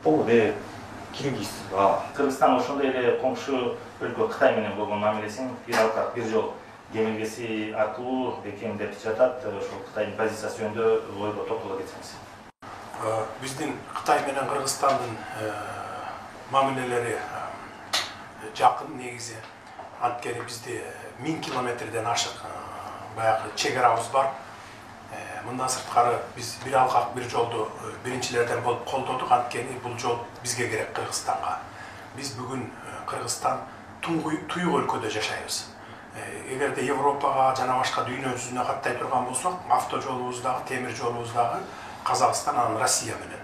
Киргизга Кыргызстан ошондой эле коңшу өлкө Кытай менен болгон мамилесин бир алкак бир жол кемелгеси аркылуу бекемдеп жатат. Ошол Кытайдын позициясы жөнүндө ойго токтоло кетсеңиз. Биздин Кытай менен Кыргызстандын мамилелери жакын негизи. Анткени бизде 1000 километрден ашык баягы чек-арабыз бар. Мындан сырткары биз бир алкак бир жолду биринчилерден болуп колдодук. Анткени бул жол бизге керек, Кыргызстанга. Биз бүгүн Кыргызстан туюк өлкөдө жашайбыз. Эгерде Европага жана башка дүйнө жүзүнө каттай турган болсок, автожолубуз дагы, темир жолубуз дагы Казакстан анан Россия менен.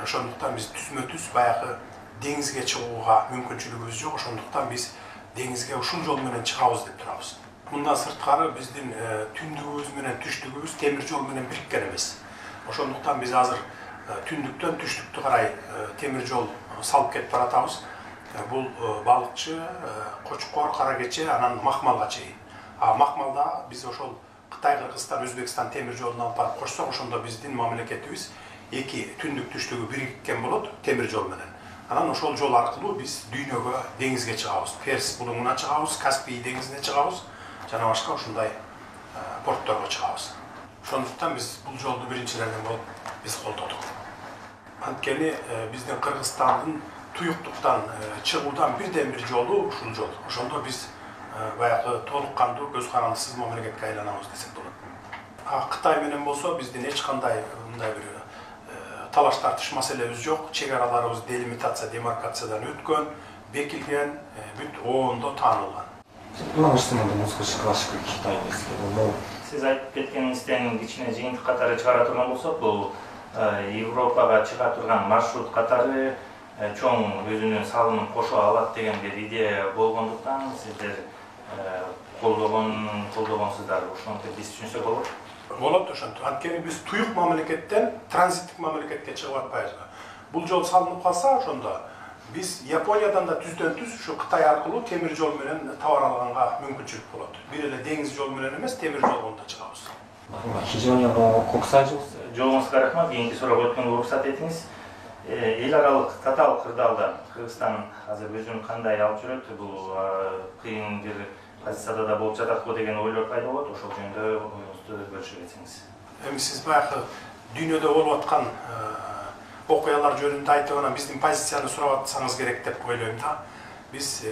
Ошондуктан биз түзмө-түз баягы деңизге чыгууга мүмкүнчүлүгүбүз жок. Ошондуктан биз деңизге ушул жол менен чыгабыз деп турабыз. Мындан сырткары биздин түндүгүбүз менен түштүгүбүз темир жол менен бириккен эмес. Ошондуктан биз азыр түндүктөн түштүктү карай темир жол салып кетип баратабыз. Бул балыкчы, Кочкор, Каракече, анан Макмалга чейин. Макмалда биз ошол Кытай, Кыргызстан, Өзбекстан темир жолун алып барып кошсок, ошондо биздин мамлекетибиз эки түндүк түштүгү бириккен болот темир жол менен. Анан ошол жол аркылуу биз дүйнөгө деңизге чыгабыз. Перс булуңуна чыгабыз, Каспий деңизине чыгабыз, жана башка ушундай портторго чыгабыз. Ошондуктан биз бул жолду биринчилерден болуп биз колдодук. Анткени биздин Кыргызстандын туюктуктан чыгуудан бирден бир жолу ушул жол. Ошондо биз баягы толук кандуу көз карандысыз мамлекетке айланабыз десек болот. Кытай менен болсо биздин эч кандай мындай бир талаш тартыш маселебиз жок. Чек араларыбыз делимитация, демаркациядан өткөн, бекилген, бүт оондо таанылган. Сиз айтып кеткениңизден кичине жыйынтык катары чыгара турган болсок, бул Европага чыга турган маршрут катары чоң өзүнүн салымын кошо алат деген бир идея болгондуктан сиздер колдогонсуздар. Ошону биз түшүнсөк болот. Болот ошентип. Анткени биз туюк мамлекеттен транзиттик мамлекетке чыгып атпайбызбы. Бул жол салынып калса, ошондо биз Япониядан да түздөн-түз ушу Кытай аркылуу темир жол менен товар алганга мүмкүнчүлүк болот. Бир эле деңиз жол менен эмес, темир жолдон да чыгабыз. Жоогуңузга рахмат. Кийинки суроого өткөнгө уруксат этиңиз. Эл аралык татаал кырдаалда Кыргызстан азыр өзүн кандай алып жүрөт? Бул кыйын бир позицияда да болуп жатат деген ойлор пайда болот. Ошол жөнүндө оюңузду бөлүшүп кетсеңиз. Эми сиз баягы дүйнөдө болуп аткан окуялар жөнүндө айтып анан биздин позицияны сурап атсаңыз керек деп ойлойм да. Биз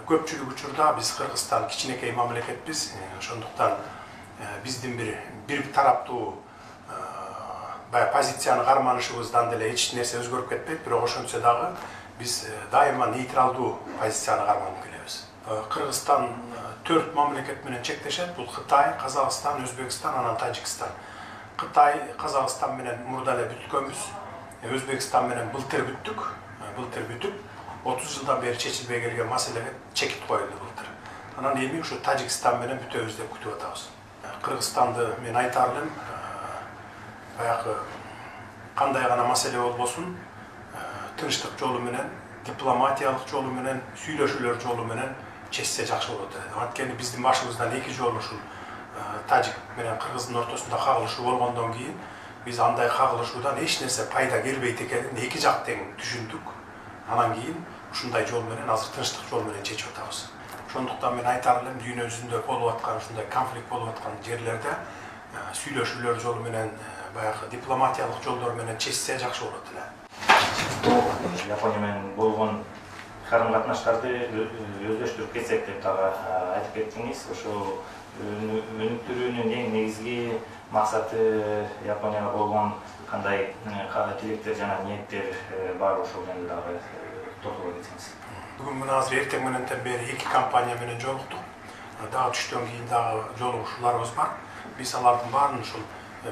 көпчүлүк учурда биз Кыргызстан кичинекей мамлекетпиз. Ошондуктан биздин бир тараптуу позицияны карманышыбыздан деле эч нерсе өзгөрүп кетпейт, бирок ошентсе дагы биз дайыма нейтралдуу позицияны карманып келебиз. Кыргызстан 4 мамлекет менен чектешет. Бул Кытай, Казакстан, Өзбекстан, анан Тажикстан. Кытай, Казакстан менен мурда эле бүткөнбүз. Өзбекстан менен былтыр бүттүк. 30 жылдан бери чечилбей келген маселеге чекит коюлду былтыр. Анан эми ушу Тажикстан менен бүтөбүз деп күтүп атабыз. Кыргызстанды мен айтар элем, баягы кандай гана маселе болбосун, тынчтык жолу менен, дипломатиялык жолу менен, сүйлөшүүлөр жолу менен чечсе жакшы болот. Анткени биздин башыбыздан эки жол ушул Тажик менен Кыргыздын ортосунда кагылышуу болгондон кийин биз андай кагылышуудан эч нерсе пайда келбейт экенин эки жак тең түшүндүк. Анан кийин ушундай жол менен азыр тынчтык жол менен чечип атабыз. Ошондуктан мен айтар элем, дүйнө жүзүндө болуп аткан ушундай конфликт болуп аткан жерлерде сүйлөшүүлөр жолу менен, баягы дипломатиялык жолдор менен чечсе жакшы болот эле. Япония менен болгон карым-катнаштарды өздөштүрүп кетсек деп дагы айтып кеттиңиз. Ошо өнүктүрүүнүн эң негизги максаты Японияга болгон кандай тилектер жана ниеттер бар, ошол жөнүндө дагы токтоло кетсеңиз. Бүгүн мына азыр эртең мененден бери эки компания менен жолуктук. Дагы түштөн кийин дагы жолугушууларыбыз бар. Биз алардын баарын ушул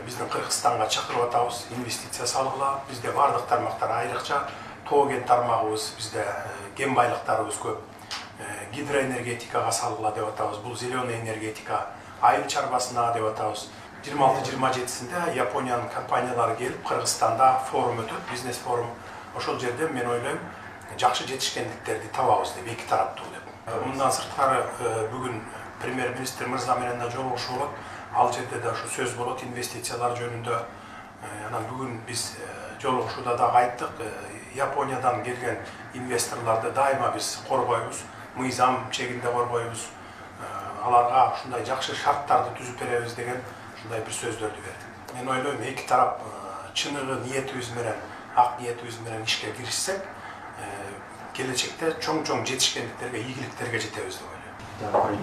биздин Кыргызстанга чакырып атабыз, инвестиция салгыла. Бизде бардык тармактар айрыкча, тоо кен тармагыбыз, бизде кен байлыктарыбыз көп. Гидроэнергетикага салгыла деп атабыз. Бул зеленый энергетика, айыл чарбасына деп атабыз. 26-27-синде Япониянын компаниялары келип Кыргызстанда форум өтөт, бизнес форум. Ошол жерде мен ойлойм, жакшы жетишкендиктерди табабыз деп, эки тараптуу деп. Мындан сырткары бүгүн премьер-министр мырза менен да жолугушуу болот. Ал жерде да ушу сөз болот инвестициялар жөнүндө. Анан бүгүн биз жолугушууда дагы айттык, Япониядан келген инвесторларды дайыма биз коргойбуз, мыйзам чегинде коргойбуз, аларга ушундай жакшы шарттарды түзүп беребиз деген ушундай бир сөздөрдү бердим. Мен ойлойм, эки тарап чыныгы ниетибиз менен, ак ниетибиз менен ишке киришсек, келечекте чоң жетишкендиктерге, ийгиликтерге жетебиз деп ойлойм.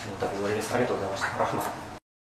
Интервью аりがとうございました。